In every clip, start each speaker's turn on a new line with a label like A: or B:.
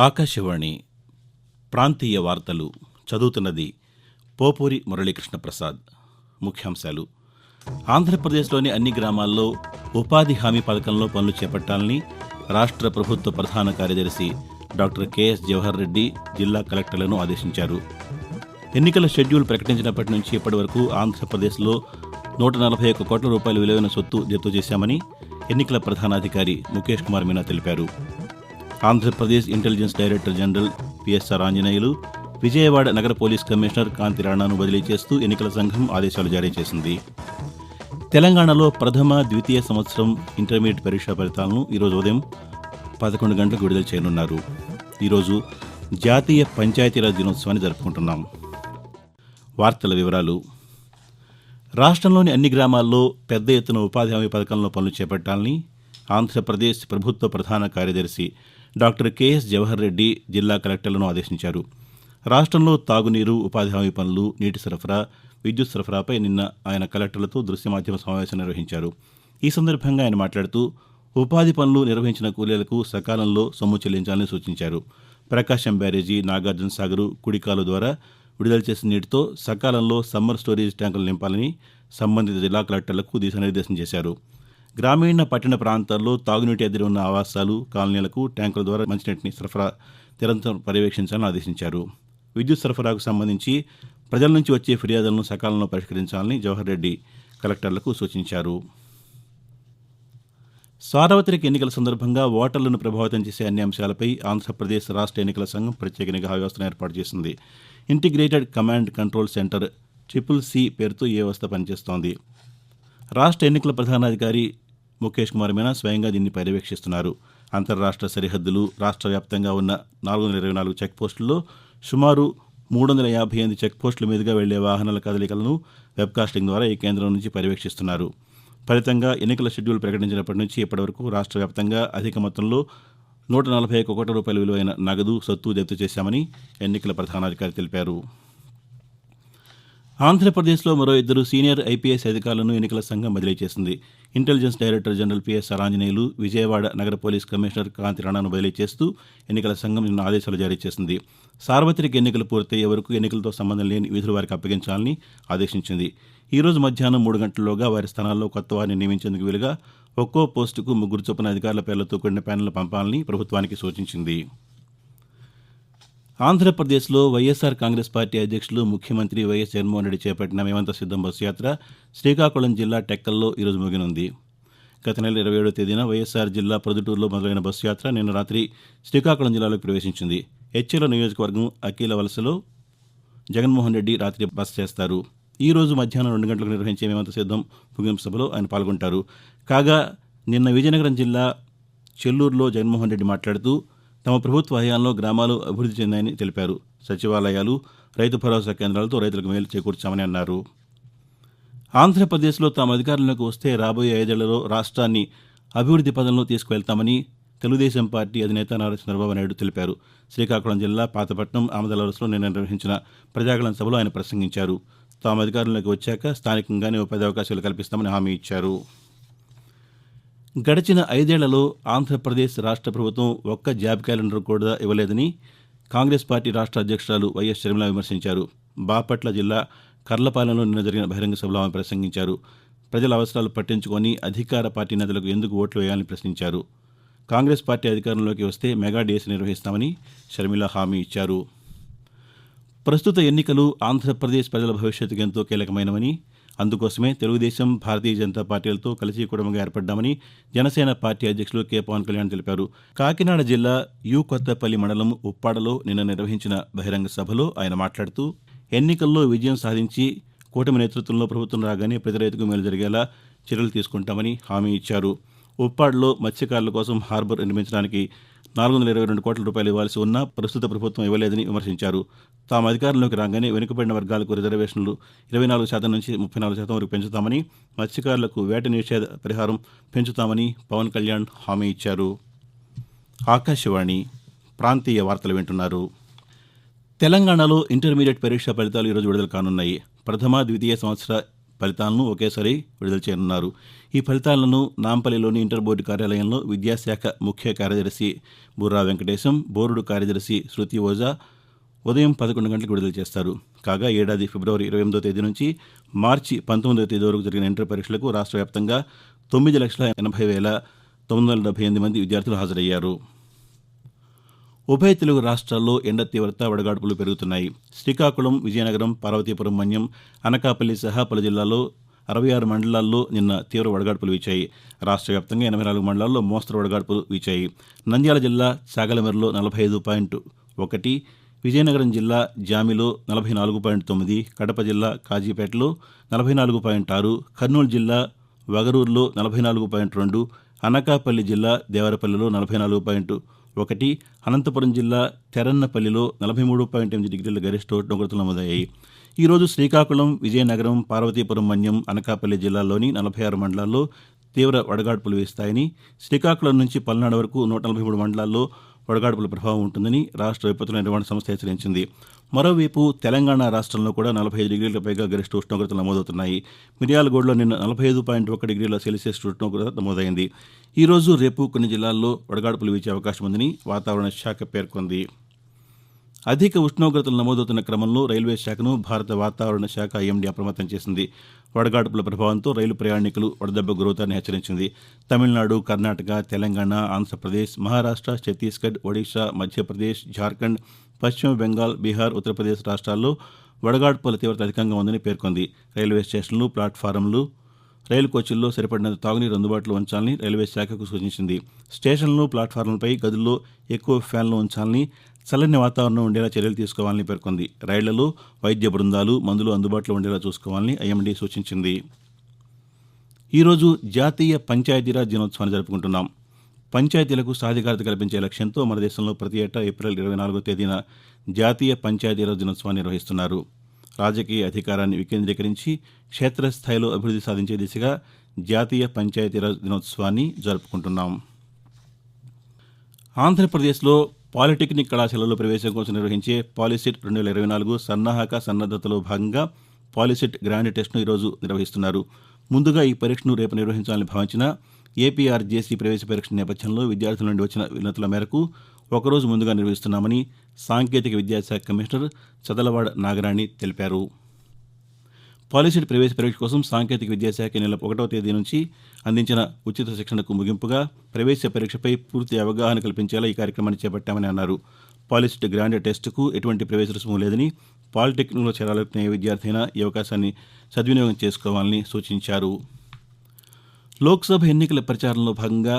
A: ఆకాశవాణి ప్రాంతీయ వార్తలు చదువుతున్నది పోపూరి మురళీకృష్ణ ప్రసాద్. ముఖ్యాంశాలు: ఆంధ్రప్రదేశ్లోని అన్ని గ్రామాల్లో ఉపాధి హామీ పథకంలో పనులు చేపట్టాలని రాష్ట్ర ప్రభుత్వ ప్రధాన కార్యదర్శి డాక్టర్ కెఎస్ జవహర్ రెడ్డి జిల్లా కలెక్టర్లను ఆదేశించారు. ఎన్నికల షెడ్యూల్ ప్రకటించినప్పటి నుంచి ఇప్పటి వరకు ఆంధ్రప్రదేశ్లో 141 కోట్ల రూపాయల విలువైన సొత్తు జప్తు చేశామని ఎన్నికల ప్రధానాధికారి ముఖేష్ కుమార్ మీనా తెలిపారు. Andhra Pradesh intelligence director general PSR Anjaneyulu Vijayawada నగర పోలీస్ కమిషనర్ కాంతి రాణాను బదిలీ చేస్తూ ఎన్నికల సంఘం ఆదేశాలు జారీ చేసింది. తెలంగాణలో ప్రథమ, ద్వితీయ సంవత్సరం ఇంటర్మీడియట్ పరీక్షా ఫలితాలను ఈరోజు ఉదయం 11 గంటలకు విడుదల చేయనున్నారు. ఈరోజు జాతీయ పంచాయతీరాజ్ దినోత్సవాన్ని జరుపుకుంటున్నాం. వార్తల వివరాలు: రాష్ట్రంలోని అన్ని గ్రామాల్లో పెద్ద ఎత్తున ఉపాధి హామీ పథకంలో పనులు చేపట్టాలని ఆంధ్రప్రదేశ్ ప్రభుత్వ ప్రధాన కార్యదర్శి డాక్టర్ కెఎస్ జవహర్ రెడ్డి జిల్లా కలెక్టర్లను ఆదేశించారు. రాష్ట్రంలో తాగునీరు, ఉపాధి హామీ పనులు, నీటి సరఫరా, విద్యుత్ సరఫరాపై నిన్న ఆయన కలెక్టర్లతో దృశ్య మాధ్యమ సమావేశం నిర్వహించారు. ఈ సందర్భంగా ఆయన మాట్లాడుతూ ఉపాధి పనులు నిర్వహించిన కూలీలకు సకాలంలో సొమ్ము చెల్లించాలని సూచించారు. ప్రకాశం బ్యారేజీ, నాగార్జున సాగర్, కుడికాలు ద్వారా విడుదల చేసిన నీటితో సకాలంలో సమ్మర్ స్టోరేజ్ ట్యాంకులు నింపాలని సంబంధిత జిల్లా కలెక్టర్లకు దిశానిర్దేశం చేశారు. గ్రామీణ, పట్టణ ప్రాంతాల్లో తాగునీటి ఎద్దడి ఉన్న ఆవాసాలు, కాలనీలకు ట్యాంకుల ద్వారా మంచినీటిని సరఫరా నిరంతరం పర్యవేక్షించాలని ఆదేశించారు. విద్యుత్ సరఫరాకు సంబంధించి ప్రజల నుంచి వచ్చే ఫిర్యాదులను సకాలంలో పరిష్కరించాలని జవహర్ రెడ్డి కలెక్టర్లకు సూచించారు. సార్వత్రిక ఎన్నికల సందర్భంగా ఓటర్లను ప్రభావితం చేసే అన్ని అంశాలపై ఆంధ్రప్రదేశ్ రాష్ట్ర ఎన్నికల సంఘం ప్రత్యేక నిఘా వ్యవస్థను ఏర్పాటు చేసింది. Integrated command control centre CCC పేరుతో ఈ వ్యవస్థ పనిచేస్తోంది. రాష్ట్ర ఎన్నికల ప్రధానాధికారి ముఖేష్ కుమార్ మీనా స్వయంగా దీన్ని పర్యవేక్షిస్తున్నారు. అంతర్రాష్ట్ర సరిహద్దులు, రాష్ట్ర వ్యాప్తంగా ఉన్న 424 చెక్పోస్టుల్లో సుమారు 358 చెక్పోస్టుల మీదుగా వెళ్లే వాహనాల కదలికలను వెబ్కాస్టింగ్ ద్వారా ఈ కేంద్రం నుంచి పర్యవేక్షిస్తున్నారు. ఫలితంగా ఎన్నికల షెడ్యూల్ ప్రకటించినప్పటి నుంచి ఇప్పటివరకు రాష్ట్ర వ్యాప్తంగా అధిక మొత్తంలో 141 కోట్ల రూపాయల విలువైన నగదు, సొత్తు జప్తు చేశామని ఎన్నికల ప్రధానాధికారి తెలిపారు. ఆంధ్రప్రదేశ్లో మరో 2 సీనియర్ ఐపీఎస్ అధికారులను ఎన్నికల సంఘం బదిలీ చేసింది. Intelligence director general PSR Anjaneyulu Vijayawada నగర పోలీస్ కమిషనర్ కాంతి రాణాను బదిలీ చేస్తూ ఎన్నికల సంఘం నిన్న ఆదేశాలు జారీ చేసింది. సార్వత్రిక ఎన్నికలు పూర్తయ్యే వరకు ఎన్నికలతో సంబంధం లేని విధులు వారికి అప్పగించాలని ఆదేశించింది. ఈ రోజు మధ్యాహ్నం 3 గంటల్లోగా వారి స్థానాల్లో కొత్త వారిని నియమించేందుకు వీలుగా ఒక్కో పోస్టుకు 3 చొప్పున అధికారుల పేర్లతో కూడిన ప్యానెల్ పంపాలని ప్రభుత్వానికి సూచించింది. ఆంధ్రప్రదేశ్లో వైఎస్ఆర్ కాంగ్రెస్ పార్టీ అధ్యక్షులు, ముఖ్యమంత్రి వైఎస్ జగన్మోహన్ రెడ్డి చేపట్టిన మేమంతా సిద్ధం బస్సు యాత్ర శ్రీకాకుళం జిల్లా టెక్కల్లో ఈరోజు ముగినుంది. గత నెల 27వ తేదీన వైఎస్ఆర్ జిల్లా ప్రొద్దుటూరులో మొదలైన బస్సు యాత్ర నిన్న రాత్రి శ్రీకాకుళం జిల్లాలోకి ప్రవేశించింది. హెచ్చెల నియోజకవర్గం అఖీల వలసలో జగన్మోహన్ రెడ్డి రాత్రి బస చేస్తారు. ఈ రోజు మధ్యాహ్నం 2 గంటలకు నిర్వహించే మేమంతా సిద్ధం ముగింపు సభలో ఆయన పాల్గొంటారు. కాగా నిన్న విజయనగరం జిల్లా చెల్లూరులో జగన్మోహన్ రెడ్డి మాట్లాడుతూ తమ ప్రభుత్వ హయాంలో గ్రామాలు అభివృద్ధి చెందాయని తెలిపారు. సచివాలయాలు, రైతు భరోసా కేంద్రాలతో రైతులకు మేలు చేకూర్చామని అన్నారు. ఆంధ్రప్రదేశ్లో తాము అధికారంలోకి వస్తే రాబోయే 5 ఏళ్లలో రాష్ట్రాన్ని అభివృద్ధి పదంలో తీసుకువెళ్తామని తెలుగుదేశం పార్టీ అధినేత నారా చంద్రబాబు నాయుడు తెలిపారు. శ్రీకాకుళం జిల్లా పాతపట్నం, ఆమదలవలసలో నిన్న నిర్వహించిన ప్రజాగళం సభలో ఆయన ప్రసంగించారు. తాము అధికారంలోకి వచ్చాక స్థానికంగానే ఉపాధి అవకాశాలు కల్పిస్తామని హామీ ఇచ్చారు. గడిచిన 5 ఏళ్లలో ఆంధ్రప్రదేశ్ రాష్ట్ర ప్రభుత్వం ఒక్క జాబ్ క్యాలెండర్ కూడా ఇవ్వలేదని కాంగ్రెస్ పార్టీ రాష్ట్ర అధ్యక్షురాలు వైఎస్ షర్మిల విమర్శించారు. బాపట్ల జిల్లా కర్లపాలెంలో నిన్న జరిగిన బహిరంగ సభలో ఆమె ప్రసంగించారు. ప్రజల అవసరాలు పట్టించుకొని అధికార పార్టీ నేతలకు ఎందుకు ఓట్లు వేయాలని ప్రశ్నించారు. కాంగ్రెస్ పార్టీ అధికారంలోకి వస్తే మెగా డిఎస్సీ నిర్వహిస్తామని షర్మిల హామీ ఇచ్చారు. ప్రస్తుత ఎన్నికలు ఆంధ్రప్రదేశ్ ప్రజల భవిష్యత్తుకు ఎంతో కీలకమైనవని, అందుకోసమే తెలుగుదేశం, భారతీయ జనతా పార్టీలతో కలిసి కుటుంబంగా ఏర్పడ్డామని జనసేన పార్టీ అధ్యక్షులు కె పవన్ కళ్యాణ్ తెలిపారు. కాకినాడ జిల్లా కొత్తపల్లి మండలం ఉప్పాడలో నిన్న నిర్వహించిన బహిరంగ సభలో ఆయన మాట్లాడుతూ ఎన్నికల్లో విజయం సాధించి కూటమి నేతృత్వంలో ప్రభుత్వం రాగానే ప్రతి రైతుకు మేలు జరిగేలా చర్యలు తీసుకుంటామని హామీ ఇచ్చారు. ఉప్పాడలో మత్స్యకారుల కోసం హార్బర్ నిర్మించడానికి 422 కోట్ల రూపాయలు ఇవ్వాల్సి ఉన్నా ప్రస్తుత ప్రభుత్వం ఇవ్వలేదని విమర్శించారు. తాము అధికారంలోకి రాగానే వెనుకబడిన వర్గాలకు రిజర్వేషన్లు 24% నుంచి 34% వరకు పెంచుతామని, మత్స్యకారులకు వేట నిషేధ పరిహారం పెంచుతామని పవన్ కళ్యాణ్ హామీ ఇచ్చారు. ఆకాశవాణి ప్రాంతీయ వార్తలు వింటున్నారు. తెలంగాణలో ఇంటర్మీడియట్ పరీక్షా ఫలితాలు ఈరోజు విడుదల కానున్నాయి. ప్రథమ, ద్వితీయ సంవత్సర ఫలితాలను ఒకేసారి విడుదల చేయనున్నారు. ఈ ఫలితాలను నాంపల్లిలోని ఇంటర్ బోర్డు కార్యాలయంలో విద్యాశాఖ ముఖ్య కార్యదర్శి బుర్రా వెంకటేశం, బోర్డు కార్యదర్శి శృతి ఓజా ఉదయం 11 గంటలకు విడుదల చేస్తారు. కాగా ఏడాది ఫిబ్రవరి 28వ తేదీ నుంచి మార్చి 19వ తేదీ వరకు జరిగిన ఇంటర్ పరీక్షలకు రాష్ట్ర వ్యాప్తంగా 9,80,978 మంది విద్యార్థులు హాజరయ్యారు. ఉభయ తెలుగు రాష్ట్రాల్లో ఎండ తీవ్రత, వడగాడ్పులు పెరుగుతున్నాయి. శ్రీకాకుళం, విజయనగరం, పార్వతీపురం, మన్యం, అనకాపల్లి సహా పలు జిల్లాల్లో 66 మండలాల్లో నిన్న తీవ్ర వడగాడ్పులు వీచాయి. రాష్ట్ర వ్యాప్తంగా 84 మండలాల్లో మోస్తరు వడగాడ్పులు వీచాయి. నంద్యాల జిల్లా సాగలమెరలో 45.1, విజయనగరం జిల్లా జామిలో 44.9, కడప జిల్లా కాజీపేటలో 44.6, కర్నూలు జిల్లా వగరూరులో 44.2, అనకాపల్లి జిల్లా దేవరపల్లిలో 44.1, అనంతపురం జిల్లా తెరన్నపల్లిలో 43.8 డిగ్రీల గరిష్ట ఉష్ణోగ్రతలు నమోదయ్యాయి. ఈరోజు శ్రీకాకుళం, విజయనగరం, పార్వతీపురం, మన్యం, అనకాపల్లి జిల్లాల్లోని 46 మండలాల్లో తీవ్ర వడగాడ్పులు వీస్తాయని, శ్రీకాకుళం నుంచి పల్నాడు వరకు 143 మండలాల్లో వడగాడ్పుల ప్రభావం ఉంటుందని రాష్ట్ర విపత్తుల నిర్వహణ సంస్థ హెచ్చరించింది. మరోవైపు తెలంగాణ రాష్ట్రంలో కూడా 45 డిగ్రీలకు పైగా గరిష్ట ఉష్ణోగ్రతలు నమోదవుతున్నాయి. మిర్యాలగూడలో నిన్న 45.1 డిగ్రీల సెల్సియస్ ఉష్ణోగ్రత నమోదైంది. ఈరోజు, రేపు కొన్ని జిల్లాల్లో వడగాడ్పులు వీచే అవకాశం ఉందని వాతావరణ శాఖ పేర్కొంది. అధిక ఉష్ణోగ్రతలు నమోదవుతున్న క్రమంలో రైల్వే శాఖను భారత వాతావరణ శాఖ ఐఎండీ అప్రమత్తం చేసింది. వడగాడ్పుల ప్రభావంతో రైలు ప్రయాణికులు వడదెబ్బకు గురవుతారని హెచ్చరించింది. తమిళనాడు, కర్ణాటక, తెలంగాణ, ఆంధ్రప్రదేశ్, మహారాష్ట్ర, ఛత్తీస్గఢ్, ఒడిషా, మధ్యప్రదేశ్, జార్ఖండ్, పశ్చిమ బెంగాల్, బీహార్, ఉత్తరప్రదేశ్ రాష్ట్రాల్లో వడగాడ్పుల తీవ్రత అధికంగా ఉందని పేర్కొంది. రైల్వే స్టేషన్లు, ప్లాట్ఫారంలు, రైలు కోచ్ల్లో సరిపడినంత తాగునీరు అందుబాటులో ఉంచాలని రైల్వే శాఖకు సూచించింది. స్టేషన్లు, ప్లాట్ఫారంలపై గదుల్లో ఎక్కువ ఫ్యాన్లు ఉంచాలని, చల్లని వాతావరణం ఉండేలా చర్యలు తీసుకోవాలని పేర్కొంది. రైళ్లలో వైద్య బృందాలు, మందులు అందుబాటులో ఉండేలా చూసుకోవాలని ఐఎండీ సూచించింది. ఈరోజు జాతీయ పంచాయతీరాజ్ దినోత్సవాన్ని జరుపుకుంటున్నాం. పంచాయతీలకు సాధికారత కల్పించే లక్ష్యంతో మన దేశంలో ప్రతి ఏటా ఏప్రిల్ 24వ తేదీన జాతీయ పంచాయతీరాజ్ దినోత్సవాన్ని నిర్వహిస్తున్నారు. రాజకీయ అధికారాన్ని వికేంద్రీకరించి క్షేత్రస్థాయిలో అభివృద్ధి సాధించే దిశగా జాతీయ పంచాయతీరాజ్ దినోత్సవాన్ని జరుపుకుంటున్నాం. ఆంధ్రప్రదేశ్లో పాలిటెక్నిక్ కళాశాలలో ప్రవేశం కోసం నిర్వహించే పాలిసెట్ 2024 సన్నద్ధతలో భాగంగా పాలిసెట్ గ్రాండ్ టెస్ట్ను ఈరోజు నిర్వహిస్తున్నారు. ముందుగా ఈ పరీక్షను రేపు నిర్వహించాలని భావించిన ఏపీఆర్జేసీ ప్రవేశ పరీక్ష నేపథ్యంలో విద్యార్థుల నుండి వచ్చిన వినతుల మేరకు ఒకరోజు ముందుగా నిర్వహిస్తున్నామని సాంకేతిక విద్యాశాఖ కమిషనర్ చదలవాడ నాగరాణి తెలిపారు. పాలిసెట్ ప్రవేశ పరీక్ష కోసం సాంకేతిక విద్యాశాఖ నెల 1వ తేదీ నుంచి అందించిన ఉచిత శిక్షణకు ముగింపుగా ప్రవేశ పరీక్షపై పూర్తి అవగాహన కల్పించేలా ఈ కార్యక్రమాన్ని చేపట్టామని అన్నారు. పాలిసెట్ గ్రాండ్ టెస్టుకు ఎటువంటి ప్రవేశ రుసుము లేదని, పాలిటెక్నిక్లో చేరాలనుకునే విద్యార్థి అయినా ఈ అవకాశాన్ని సద్వినియోగం చేసుకోవాలని సూచించారు. లోక్సభ ఎన్నికల ప్రచారంలో భాగంగా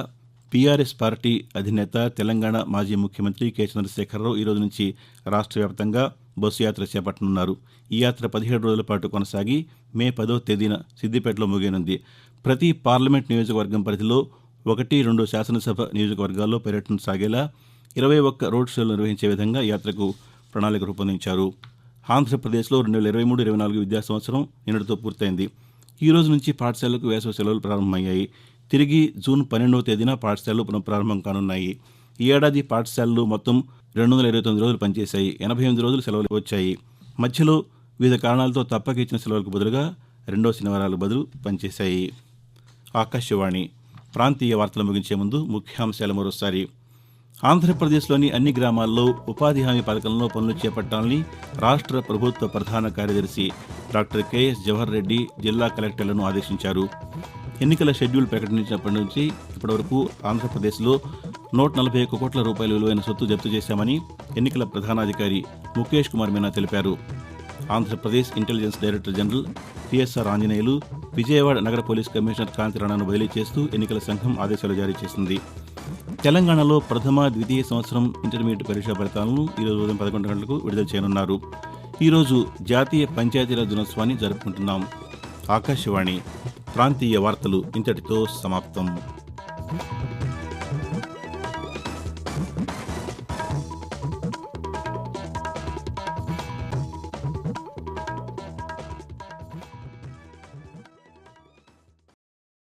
A: పీఆర్ఎస్ పార్టీ అధినేత, తెలంగాణ మాజీ ముఖ్యమంత్రి కె చంద్రశేఖరరావు ఈ రోజు నుంచి రాష్ట్ర వ్యాప్తంగా బస్సు యాత్ర చేపట్టనున్నారు. ఈ యాత్ర 17 రోజుల పాటు కొనసాగి మే 10వ తేదీన సిద్దిపేటలో ముగియనుంది. ప్రతి పార్లమెంట్ నియోజకవర్గం పరిధిలో 1-2 శాసనసభ నియోజకవర్గాల్లో పర్యటన సాగేలా 21 రోడ్ షోలు నిర్వహించే విధంగా యాత్రకు ప్రణాళిక రూపొందించారు. ఆంధ్రప్రదేశ్లో 2023-24 విద్యా సంవత్సరం నిన్నటితో పూర్తయింది. ఈ రోజు నుంచి పాఠశాలలకు వేసవి సెలవులు ప్రారంభమయ్యాయి. తిరిగి జూన్ 12వ తేదీన పాఠశాలలు పునఃప్రారంభం కానున్నాయి. ఈ ఏడాది పాఠశాలలు మొత్తం 229 రోజులు పనిచేశాయి. 88 రోజులు సెలవులు వచ్చాయి. మధ్యలో వివిధ కారణాలతో తప్పక ఇచ్చిన సెలవులకు బదులుగా 2వ శనివారాలకు బదులు పనిచేశాయి. ఆకాశవాణి ప్రాంతీయ వార్తలు ముగించే ముందు ముఖ్యాంశాలు మరోసారి. ఆంధ్రప్రదేశ్లోని అన్ని గ్రామాల్లో ఉపాధి హామీ పథకంలో పనులు చేపట్టాలని రాష్ట్ర ప్రభుత్వ ప్రధాన కార్యదర్శి డాక్టర్ కెఎస్ జవహర్ రెడ్డి జిల్లా కలెక్టర్లను ఆదేశించారు. ఎన్నికల షెడ్యూల్ ప్రకటించినప్పటి నుంచి ఇప్పటివరకు ఆంధ్రప్రదేశ్లో 141 కోట్ల రూపాయల విలువైన సొత్తు జప్తు చేశామని ఎన్నికల ప్రధానాధికారి ముఖేష్ కుమార్ మీనా తెలిపారు. Andhra Pradesh intelligence director general PSR Anjaneyulu Vijayawada నగర పోలీస్ కమిషనర్ కాంతి రాణాను బదిలీ చేస్తూ ఎన్నికల సంఘం ఆదేశాలు జారీ చేసింది. తెలంగాణలో ప్రథమ, ద్వితీయ సంవత్సరం ఇంటర్మీడియట్ పరీక్షా ఫలితాలను ఈరోజు ఉదయం 11 గంటలకు విడుదల చేయనున్నారు. ఈరోజు జాతీయ పంచాయతీరాజ్ దినోత్సవాన్ని జరుపుకుంటున్నాం. ఆకాశవాణి ప్రాంతీయ వార్తలు ఇంతటితో సమాప్తం.